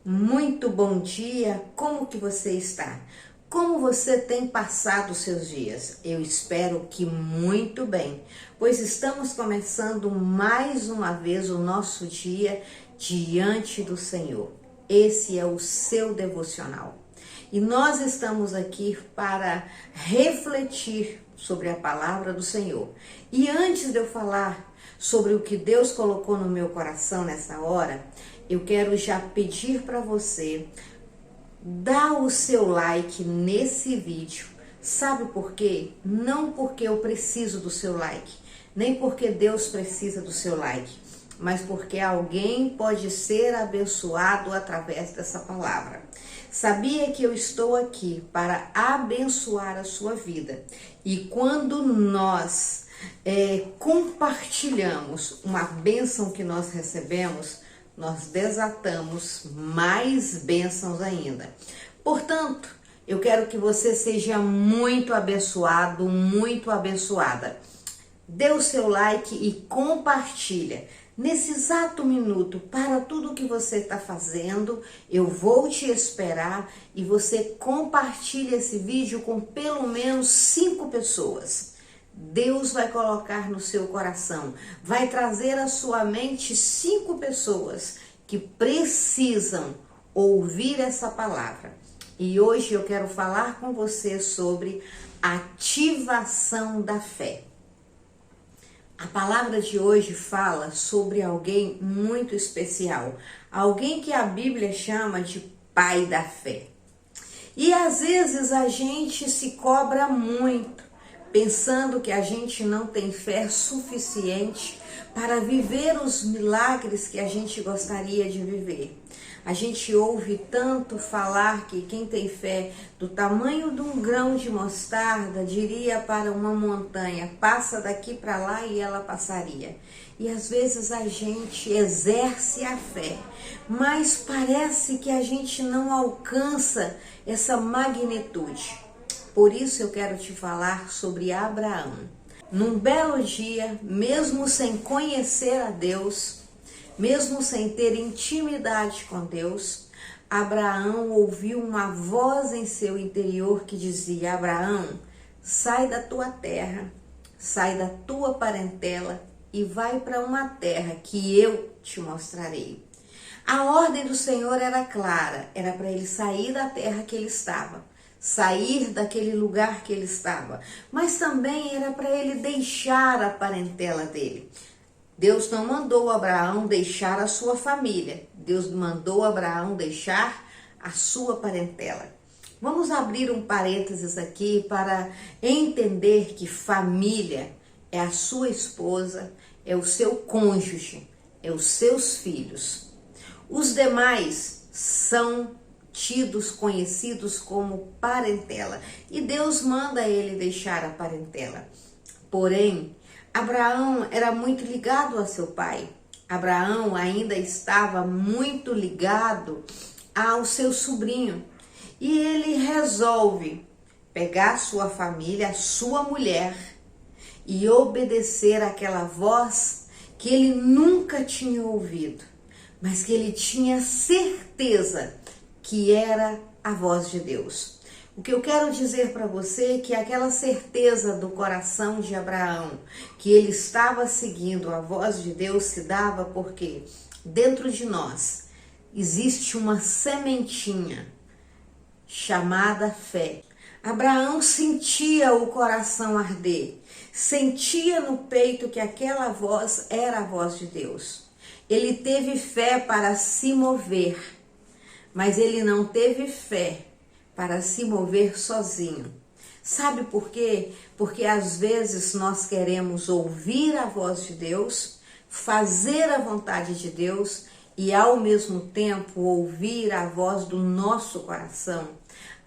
Muito bom dia, como que você está? Como você tem passado os seus dias? Eu espero que muito bem, pois estamos começando mais uma vez o nosso dia diante do Senhor. Esse é o seu devocional. E nós estamos aqui para refletir sobre a palavra do Senhor. E antes de eu falar sobre o que Deus colocou no meu coração nessa hora, eu quero já pedir para você dar o seu like nesse vídeo. Sabe por quê? Não porque eu preciso do seu like, nem porque Deus precisa do seu like, mas porque alguém pode ser abençoado através dessa palavra. Sabia que eu estou aqui para abençoar a sua vida. E quando nós compartilhamos uma bênção que nós recebemos, nós desatamos mais bênçãos ainda. Portanto, eu quero que você seja muito abençoado, muito abençoada. Dê o seu like e compartilha. Nesse exato minuto, para tudo que você está fazendo, eu vou te esperar e você compartilha esse vídeo com pelo menos 5 pessoas. Deus vai colocar no seu coração, vai trazer à sua mente 5 pessoas que precisam ouvir essa palavra. E hoje eu quero falar com você sobre ativação da fé. A palavra de hoje fala sobre alguém muito especial, alguém que a Bíblia chama de pai da fé. E às vezes a gente se cobra muito, pensando que a gente não tem fé suficiente para viver os milagres que a gente gostaria de viver. A gente ouve tanto falar que quem tem fé do tamanho de um grão de mostarda diria para uma montanha, passa daqui para lá e ela passaria. E às vezes a gente exerce a fé, mas parece que a gente não alcança essa magnitude. Por isso eu quero te falar sobre Abraão. Num belo dia, mesmo sem conhecer a Deus, mesmo sem ter intimidade com Deus, Abraão ouviu uma voz em seu interior que dizia: Abraão, sai da tua terra, sai da tua parentela e vai para uma terra que eu te mostrarei. A ordem do Senhor era clara, era para ele sair da terra que ele estava, sair daquele lugar que ele estava, mas também era para ele deixar a parentela dele. Deus não mandou Abraão deixar a sua família, Deus mandou Abraão deixar a sua parentela. Vamos abrir um parênteses aqui para entender que família é a sua esposa, é o seu cônjuge, é os seus filhos. Os demais são tidos, conhecidos como parentela. E Deus manda ele deixar a parentela. Porém, Abraão era muito ligado a seu pai. Abraão ainda estava muito ligado ao seu sobrinho. E ele resolve pegar sua família, a sua mulher, e obedecer àquela voz que ele nunca tinha ouvido, mas que ele tinha certeza que era a voz de Deus. O que eu quero dizer para você é que aquela certeza do coração de Abraão, que ele estava seguindo a voz de Deus, se dava porque dentro de nós existe uma sementinha chamada fé. Abraão sentia o coração arder, sentia no peito que aquela voz era a voz de Deus. Ele teve fé para se mover, mas ele não teve fé para se mover sozinho. Sabe por quê? Porque às vezes nós queremos ouvir a voz de Deus, fazer a vontade de Deus e ao mesmo tempo ouvir a voz do nosso coração,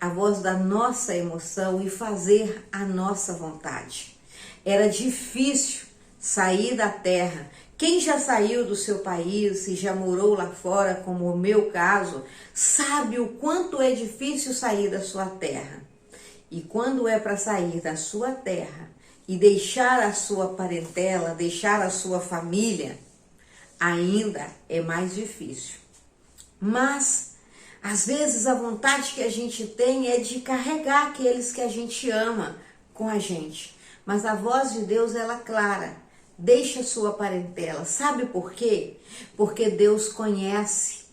a voz da nossa emoção e fazer a nossa vontade. Era difícil sair da terra. Quem já saiu do seu país e já morou lá fora, como o meu caso, sabe o quanto é difícil sair da sua terra. E quando é para sair da sua terra e deixar a sua parentela, deixar a sua família, ainda é mais difícil. Mas Às vezes a vontade que a gente tem é de carregar aqueles que a gente ama com a gente. Mas a voz de Deus, ela é clara. Deixa sua parentela. Sabe por quê? Porque Deus conhece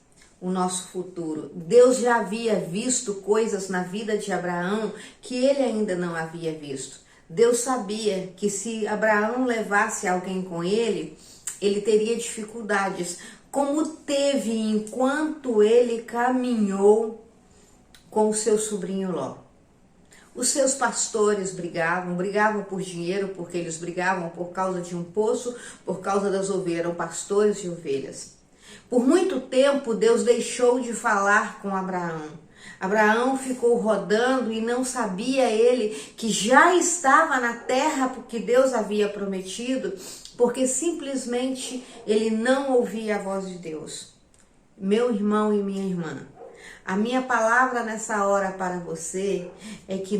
o nosso futuro. Deus já havia visto coisas na vida de Abraão que ele ainda não havia visto. Deus sabia que se Abraão levasse alguém com ele, ele teria dificuldades, como teve enquanto ele caminhou com o seu sobrinho Ló. Os seus pastores brigavam por dinheiro, porque eles brigavam por causa de um poço, por causa das ovelhas, eram pastores de ovelhas. Por muito tempo, Deus deixou de falar com Abraão. Abraão ficou rodando e não sabia ele que já estava na terra porque Deus havia prometido, porque simplesmente ele não ouvia a voz de Deus. Meu irmão e minha irmã, a minha palavra nessa hora para você é que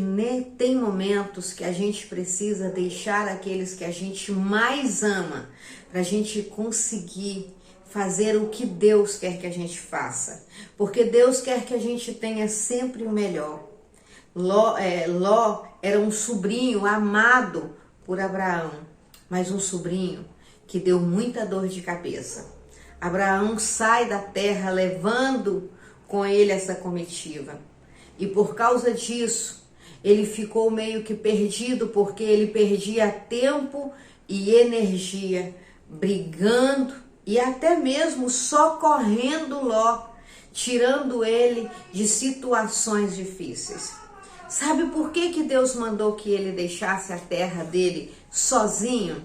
tem momentos que a gente precisa deixar aqueles que a gente mais ama para a gente conseguir fazer o que Deus quer que a gente faça. Porque Deus quer que a gente tenha sempre o melhor. Ló era um sobrinho amado por Abraão, mas um sobrinho que deu muita dor de cabeça. Abraão sai da terra levando com ele essa comitiva. E por causa disso, ele ficou meio que perdido, porque ele perdia tempo e energia brigando e até mesmo socorrendo Ló, tirando ele de situações difíceis. Sabe por que Deus mandou que ele deixasse a terra dele sozinho?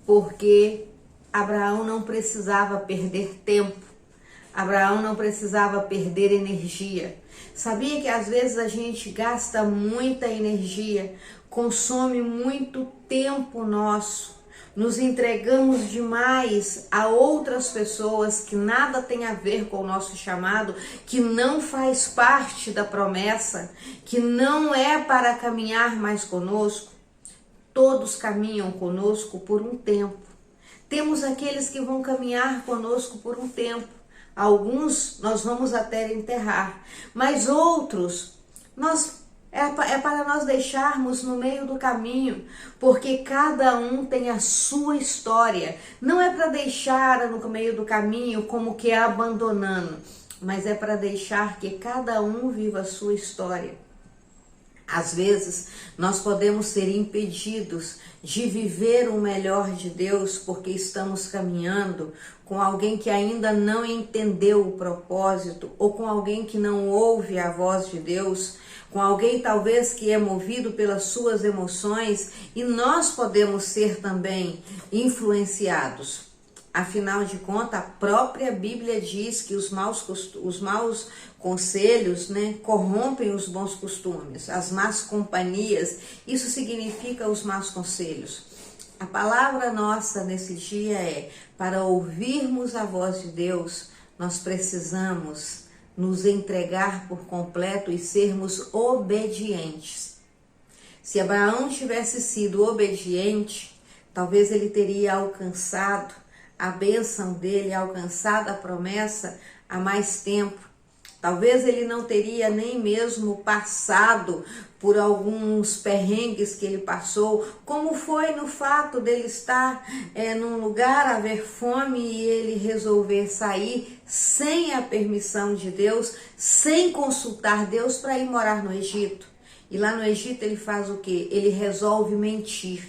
Porque Abraão não precisava perder tempo. Abraão não precisava perder energia. Sabia que às vezes a gente gasta muita energia, consome muito tempo nosso, nos entregamos demais a outras pessoas que nada tem a ver com o nosso chamado, que não faz parte da promessa, que não é para caminhar mais conosco. Todos caminham conosco por um tempo. Temos aqueles que vão caminhar conosco por um tempo. Alguns nós vamos até enterrar, mas outros é para nós deixarmos no meio do caminho, porque cada um tem a sua história. Não é para deixar no meio do caminho como que abandonando, mas é para deixar que cada um viva a sua história. Às vezes, nós podemos ser impedidos de viver o melhor de Deus porque estamos caminhando com alguém que ainda não entendeu o propósito, ou com alguém que não ouve a voz de Deus, com alguém talvez que é movido pelas suas emoções, e nós podemos ser também influenciados. Afinal de contas, a própria Bíblia diz que os maus conselhos, corrompem os bons costumes, as más companhias. Isso significa os maus conselhos. A palavra nossa nesse dia é: para ouvirmos a voz de Deus, nós precisamos nos entregar por completo e sermos obedientes. Se Abraão tivesse sido obediente, talvez ele teria alcançado a bênção dele, alcançado a promessa há mais tempo. Talvez ele não teria nem mesmo passado por alguns perrengues que ele passou, como foi no fato dele estar num lugar, haver fome e ele resolver sair sem a permissão de Deus, sem consultar Deus, para ir morar no Egito. E lá no Egito ele faz o quê? Ele resolve mentir.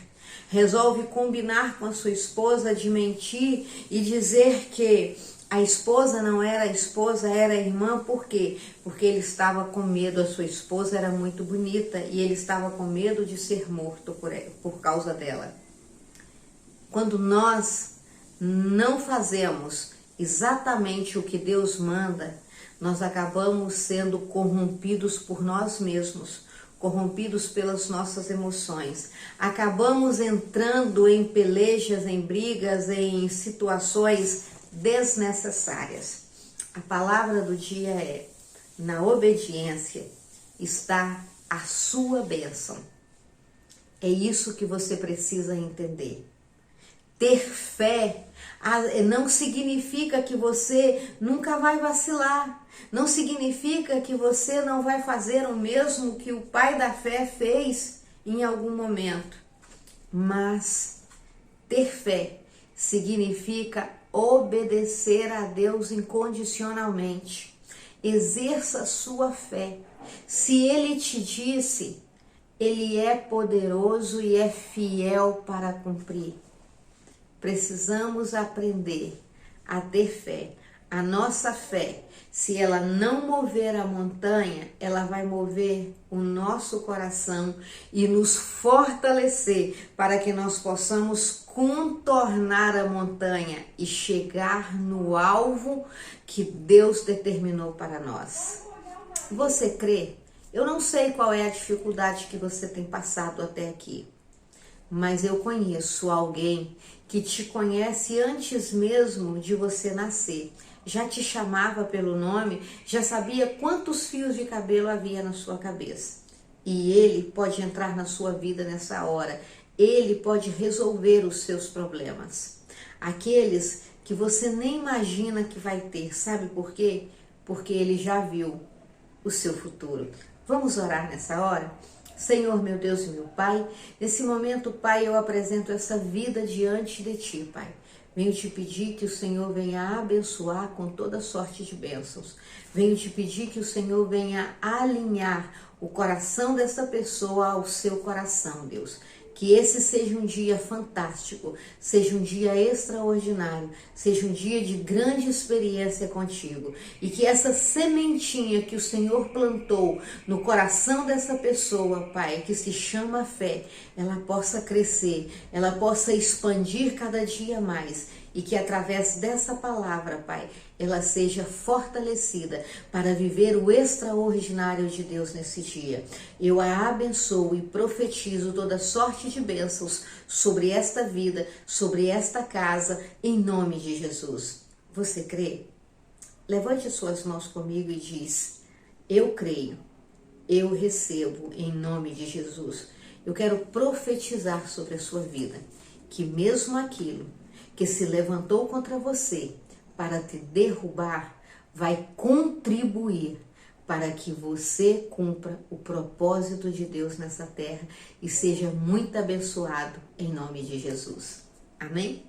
Resolve combinar com a sua esposa de mentir e dizer que a esposa não era a esposa, era a irmã. Por quê? Porque ele estava com medo, a sua esposa era muito bonita e ele estava com medo de ser morto por causa dela. Quando nós não fazemos exatamente o que Deus manda, nós acabamos sendo corrompidos por nós mesmos, corrompidos pelas nossas emoções. Acabamos entrando em pelejas, em brigas, em situações desnecessárias. A palavra do dia é: na obediência está a sua bênção. É isso que você precisa entender. Ter fé não significa que você nunca vai vacilar. Não significa que você não vai fazer o mesmo que o pai da fé fez em algum momento. Mas ter fé significa obedecer a Deus incondicionalmente. Exerça sua fé. Se Ele te disse, Ele é poderoso e é fiel para cumprir. Precisamos aprender a ter fé. A nossa fé, se ela não mover a montanha, ela vai mover o nosso coração e nos fortalecer para que nós possamos contornar a montanha e chegar no alvo que Deus determinou para nós. Você crê? Eu não sei qual é a dificuldade que você tem passado até aqui, mas eu conheço alguém que te conhece antes mesmo de você nascer. Já te chamava pelo nome, já sabia quantos fios de cabelo havia na sua cabeça. E Ele pode entrar na sua vida nessa hora. Ele pode resolver os seus problemas. Aqueles que você nem imagina que vai ter. Sabe por quê? Porque Ele já viu o seu futuro. Vamos orar nessa hora? Senhor, meu Deus e meu Pai, nesse momento, Pai, eu apresento essa vida diante de Ti, Pai. Venho te pedir que o Senhor venha abençoar com toda sorte de bênçãos. Venho te pedir que o Senhor venha alinhar o coração dessa pessoa ao seu coração, Deus. Que esse seja um dia fantástico, seja um dia extraordinário, seja um dia de grande experiência contigo. E que essa sementinha que o Senhor plantou no coração dessa pessoa, Pai, que se chama fé, ela possa crescer, ela possa expandir cada dia mais. E que através dessa palavra, Pai, ela seja fortalecida para viver o extraordinário de Deus nesse dia. Eu a abençoo e profetizo toda sorte de bênçãos sobre esta vida, sobre esta casa, em nome de Jesus. Você crê? Levante suas mãos comigo e diz: eu creio, eu recebo em nome de Jesus. Eu quero profetizar sobre a sua vida, que mesmo aquilo que se levantou contra você para te derrubar, vai contribuir para que você cumpra o propósito de Deus nessa terra e seja muito abençoado em nome de Jesus. Amém?